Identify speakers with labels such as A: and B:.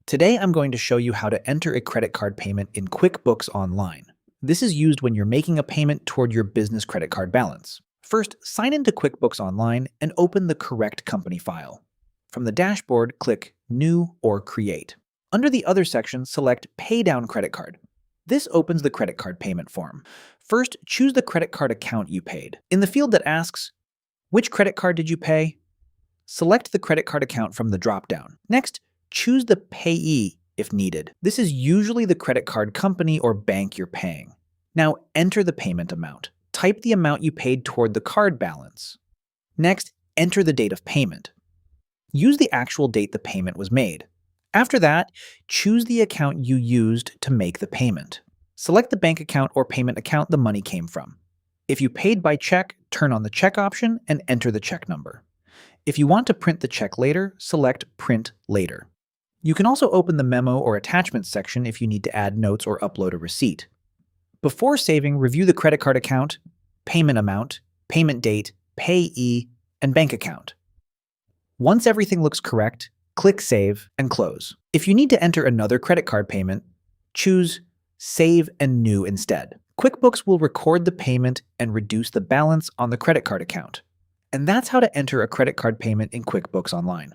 A: Today I'm going to show you how to enter a credit card payment in QuickBooks Online. This is used when you're making a payment toward your business credit card balance. First, sign into QuickBooks Online and open the correct company file. From the dashboard, click New or Create. Under the Other section, select Pay Down Credit Card. This opens the credit card payment form. First, choose the credit card account you paid. In the field that asks, "Which credit card did you pay?" select the credit card account from the drop-down. Next, choose the payee if needed. This is usually the credit card company or bank you're paying. Now enter the payment amount. Type the amount you paid toward the card balance. Next, enter the date of payment. Use the actual date the payment was made. After that, choose the account you used to make the payment. Select the bank account or payment account the money came from. If you paid by check, turn on the check option and enter the check number. If you want to print the check later, select Print Later. You can also open the Memo or Attachments section if you need to add notes or upload a receipt. Before saving, review the credit card account, payment amount, payment date, payee, and bank account. Once everything looks correct, click Save and Close. If you need to enter another credit card payment, choose Save and New instead. QuickBooks will record the payment and reduce the balance on the credit card account. And that's how to enter a credit card payment in QuickBooks Online.